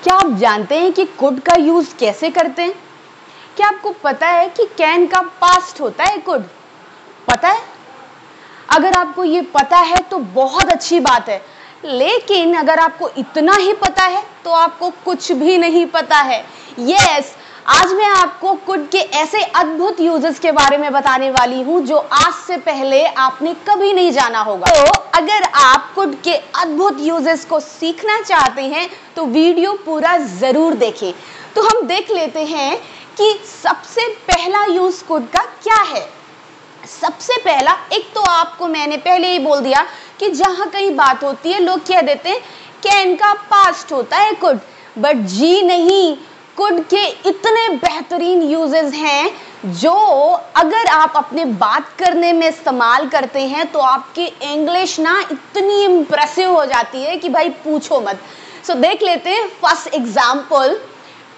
क्या आप जानते हैं कि कुड का यूज कैसे करते हैं? क्या आपको पता है कि कैन का पास्ट होता है कुड? पता है? अगर आपको ये पता है तो बहुत अच्छी बात है, लेकिन अगर आपको इतना ही पता है तो आपको कुछ भी नहीं पता है। यस, आज मैं आपको कुड के ऐसे अद्भुत यूजेस के बारे में बताने वाली हूं जो आज से पहले आपने कभी नहीं जाना होगा। तो अगर आप कुड के अद्भुत यूजेस को सीखना चाहते हैं तो वीडियो पूरा जरूर देखें। तो हम देख लेते हैं कि सबसे पहला यूज कुड का क्या है। सबसे पहला, एक तो आपको मैंने पहले ही बोल दिया कि जहां कहीं बात होती है लोग कह देते हैं कैन का पास्ट होता है कुड, बट जी नहीं, कुड के इतने बेहतरीन यूजेस हैं जो अगर आप अपने बात करने में इस्तेमाल करते हैं तो आपकी इंग्लिश ना इतनी इंप्रेसिव हो जाती है कि भाई पूछो मत। सो देख लेते हैं फर्स्ट एग्जाम्पल।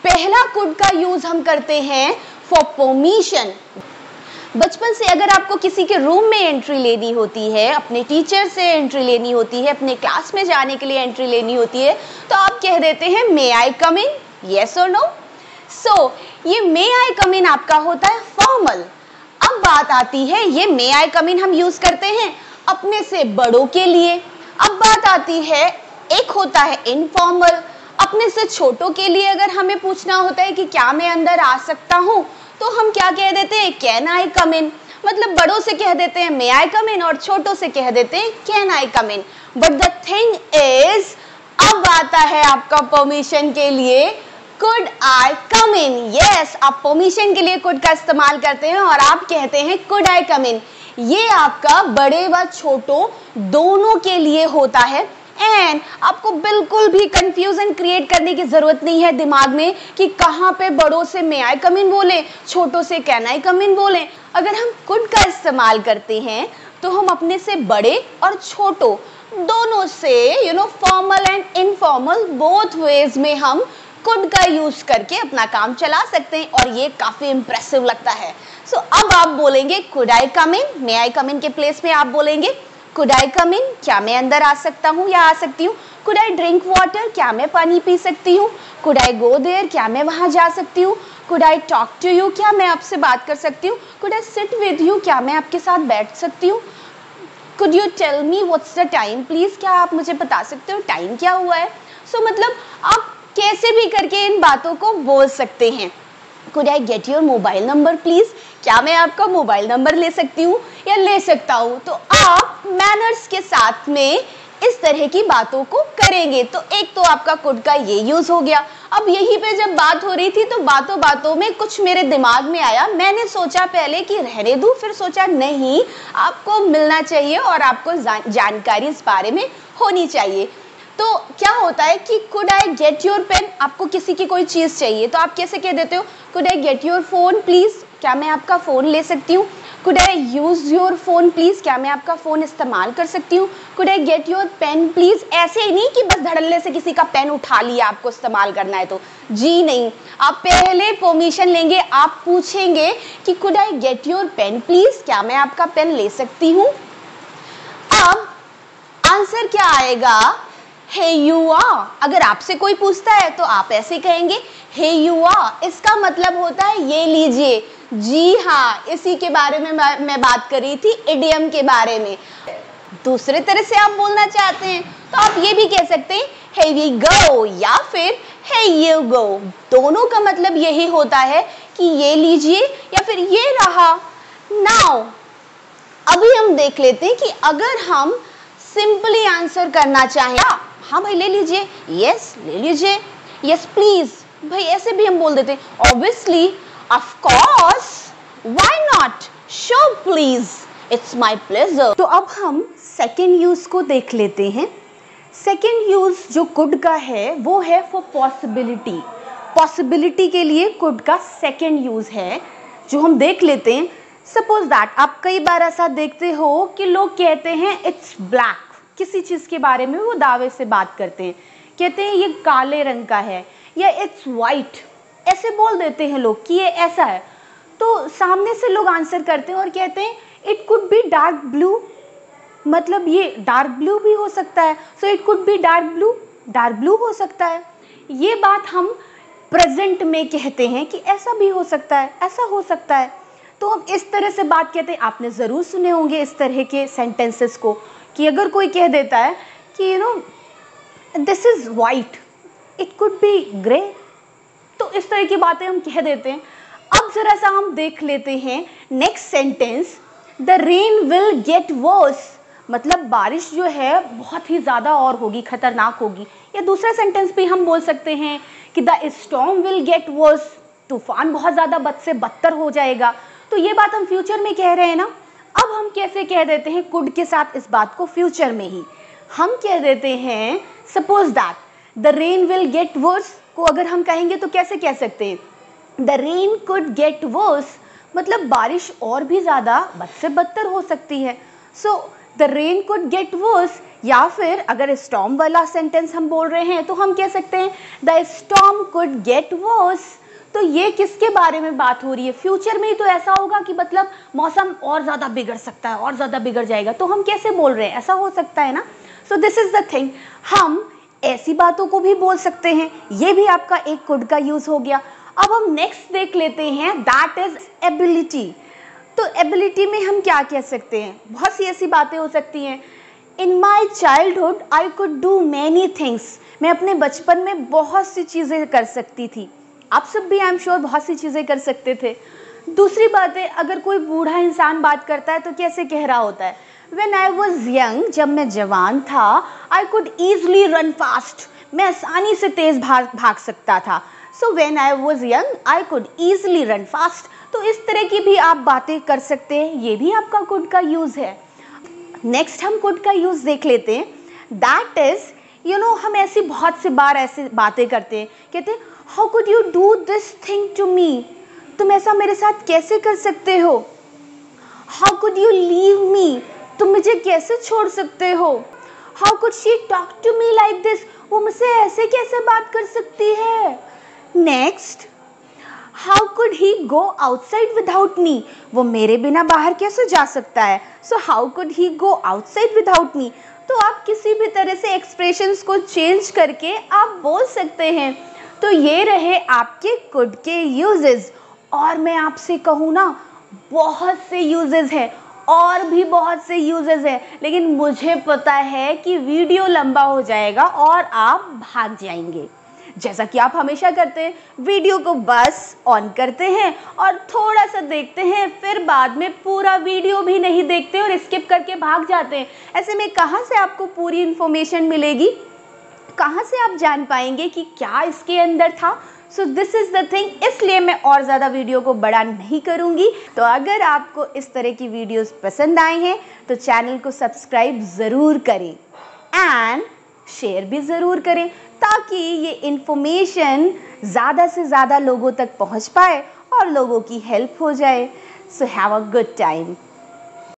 पहला कुड का यूज हम करते हैं फॉर परमिशन। बचपन से अगर आपको किसी के रूम में एंट्री लेनी होती है, अपने टीचर से एंट्री लेनी होती है, अपने क्लास में जाने के लिए एंट्री लेनी होती है, तो आप कह देते हैं मे आई कम इन, यस और नो। सो ये मे आई कम इन आपका होता है फॉर्मल। अब बात आती है, ये मे आई कम इन हम यूज करते हैं अपने से बड़ों के लिए। अब बात आती है, एक होता है इनफॉर्मल, अपने से छोटों के लिए अगर हमें पूछना होता है कि क्या मैं अंदर आ सकता हूं, तो हम क्या कह देते हैं, कैन आई कम इन। मतलब बड़ों से कह देते हैं मे आई कम इन और छोटों से कह देते हैं can I come in. But the thing is, अब आता है आपका परमिशन के लिए, could I come in. Yes, आप परमिशन के लिए कुड का इस्तेमाल करते हैं और आप कहते हैं कुड आई कम इन। ये आपका बड़े व छोटों दोनों के लिए होता है। एंड आपको बिल्कुल भी कंफ्यूजन क्रिएट करने की जरूरत नहीं है दिमाग में कि कहाँ पे बड़ों से मे आई कम इन बोले, छोटों से कैन आई कम इन बोले। अगर हम कुड का इस्तेमाल करते हैं तो हम अपने से बड़े और छोटों दोनों से formal and informal both ways में हम कुड का यूज करके अपना काम चला सकते हैं और ये काफी इंप्रेसिव लगता है। सो अब आप बोलेंगे कुड आई कम इन, मे आई कम इन के प्लेस में आप बोलेंगे कुड आई कम इन, क्या मैं अंदर आ सकता हूँ या आ सकती हूँ। कुड आई ड्रिंक वाटर, क्या मैं पानी पी सकती हूँ। कुड आई गो देयर, क्या मैं वहां जा सकती हूँ। Could I talk to you, क्या मैं आपसे बात कर सकती हूँ। Could I sit with you, क्या मैं आपके साथ बैठ सकती हूँ। Could you tell me what's the time please, क्या आप मुझे बता सकते हो टाइम क्या हुआ है। सो मतलब आप कैसे भी करके इन बातों को बोल सकते हैं। Could I get your mobile number please, क्या मैं आपका मोबाइल नंबर ले सकती हूँ या ले सकता हूँ। तो आप मैनर्स के साथ में इस तरह की बातों को करेंगे। तो एक तो आपका कुड का ये यूज हो गया। अब यहीं पे जब बात हो रही थी तो बातों बातों में कुछ मेरे दिमाग में आया। मैंने सोचा पहले कि रहने दूं, फिर सोचा नहीं, आपको मिलना चाहिए और आपको जानकारी इस बारे में होनी चाहिए। तो क्या होता है कि could I get your pen, आपको किसी की कोई चीज चाहिए तो आप कैसे कह देते हो, could I get your phone please, क्या मैं आपका फोन ले सकती हूँ। Could I use your phone please, क्या मैं आपका फोन इस्तेमाल कर सकती हूँ। Could I get your pen please, ऐसे ही नहीं कि बस धड़ल्ले से किसी का पेन उठा लिया आपको इस्तेमाल करना है तो, जी नहीं, आप पहले परमिशन लेंगे, आप पूछेंगे कि could I get your pen please, क्या मैं आपका पेन ले सकती हूँ। अब आंसर क्या आएगा, हे यू आर। अगर आपसे कोई पूछता है तो आप ऐसे कहेंगे हे यू आर, इसका मतलब होता है ये लीजिए। जी हाँ, इसी के बारे में मैं बात कर रही थी, इडियम के बारे में। दूसरे तरह से आप बोलना चाहते हैं तो आप ये भी कह सकते हैं हे वी गो या फिर हे यू गो। दोनों का मतलब यही होता है कि ये लीजिए या फिर ये रहा। नाउ अभी हम देख लेते हैं कि अगर हम सिंपली आंसर करना चाहें, हाँ भाई ले लीजिए, यस ले लीजिए, यस प्लीज, भाई ऐसे भी हम बोल देते हैं। Obviously, of course, why not, show please, it's my pleasure. तो अब हम सेकंड यूज को देख लेते हैं। सेकंड यूज जो कुड का है वो है फॉर पॉसिबिलिटी। पॉसिबिलिटी के लिए कुड का सेकंड यूज है जो हम देख लेते हैं। सपोज दैट आप कई बार ऐसा देखते हो कि लोग कहते हैं इट्स ब्लैक, किसी चीज के बारे में वो दावे से बात करते हैं, कहते हैं ये काले रंग का है या इट्स वाइट, ऐसे बोल देते हैं लोग कि ये ऐसा है। तो सामने से लोग आंसर करते हैं और कहते हैं it could be dark blue, मतलब ये डार्क ब्लू भी हो सकता है। So it could be dark blue हो सकता है। ये बात हम प्रेजेंट में कहते हैं कि ऐसा भी हो सकता है, ऐसा हो सकता है। तो हम इस तरह से बात कहते हैं। आपने ज़रूर सुने होंगे इस तरह के सेंटेंसेस को कि अगर कोई कह देता है कि this is white, it could be grey, तो इस तरह की बातें हम कह देते हैं। अब ज़रा सा हम देख लेते हैं next sentence, the rain will get worse, मतलब बारिश जो है बहुत ही ज़्यादा और होगी, खतरनाक होगी। या दूसरा सेंटेंस भी हम बोल सकते हैं कि the storm will get worse, तूफान बहुत ज़्यादा बद से बदतर हो जाएगा। तो ये बात हम फ्यूचर में कह रहे हैं ना। अब हम कैसे कह देते हैं कुड के साथ इस बात को फ्यूचर में ही हम कह देते हैं, suppose that the rain will get worse को अगर हम कहेंगे तो कैसे कह सकते हैं, the rain could get worse, मतलब बारिश और भी ज़्यादा बद से बदतर हो सकती है। So the rain could get worse. या फिर अगर स्टॉर्म वाला सेंटेंस हम बोल रहे हैं तो हम कह सकते हैं the storm could get worse. तो ये किसके बारे में बात हो रही है, फ्यूचर में ही तो ऐसा होगा कि मतलब मौसम और ज़्यादा बिगड़ सकता है, और ज़्यादा बिगड़ जाएगा। तो हम कैसे बोल रहे हैं, ऐसा हो सकता है ना। So this is the thing, हम ऐसी बातों को भी बोल सकते हैं। ये भी आपका एक कुड का यूज़ हो गया। अब हम नेक्स्ट देख लेते हैं, दैट इज़ एबिलिटी। तो एबिलिटी में हम क्या कह सकते हैं, बहुत सी ऐसी बातें हो सकती हैं। In my childhood I could do many things, मैं अपने बचपन में बहुत सी चीज़ें कर सकती थी। आप सब भी आई एम श्योर बहुत सी चीज़ें कर सकते थे। दूसरी बात है, अगर कोई बूढ़ा इंसान बात करता है तो कैसे कह रहा होता है, व्हेन आई वॉज यंग, जब मैं जवान था, I could easily run fast, मैं आसानी से तेज़ भाग सकता था। So when I was young I could easily run fast. तो इस तरह की भी आप बातें कर सकते हैं, ये भी आपका कुड का यूज़ है। नेक्स्ट हम कुड का यूज़ देख लेते हैं, दैट इज़ हम ऐसी बहुत सी बार ऐसी बातें करते हैं, कहते हैं how could you do this thing to me, तुम ऐसा मेरे साथ कैसे कर सकते हो। How could you leave me, तुम मुझे कैसे छोड़ सकते हो। How could she talk to me like this, वो मुझसे ऐसे कैसे बात कर सकती है। Next, how could he go outside without me, वो मेरे बिना बाहर कैसे जा सकता है। So how could he go outside without मी। तो आप किसी भी तरह से एक्सप्रेशंस को चेंज करके आप बोल सकते हैं। तो ये रहे आपके कुड के यूजेस। और मैं आपसे कहूँ ना, बहुत से यूजेस हैं, और भी बहुत से यूजेस हैं, लेकिन मुझे पता है कि वीडियो लंबा हो जाएगा और आप भाग जाएंगे। जैसा कि आप हमेशा करते हैं, वीडियो को बस ऑन करते हैं और थोड़ा सा देखते हैं, फिर बाद में पूरा वीडियो भी नहीं देखते और स्किप करके भाग जाते हैं। ऐसे में कहाँ से आपको पूरी इन्फॉर्मेशन मिलेगी, कहाँ से आप जान पाएंगे कि क्या इसके अंदर था। So this is the thing, इसलिए मैं और ज़्यादा वीडियो को बड़ा नहीं करूँगी। तो अगर आपको इस तरह की वीडियोस पसंद आए हैं तो चैनल को सब्सक्राइब ज़रूर करें एंड शेयर भी ज़रूर करें, ताकि ये इन्फॉर्मेशन ज़्यादा से ज़्यादा लोगों तक पहुँच पाए और लोगों की हेल्प हो जाए। So have a good time.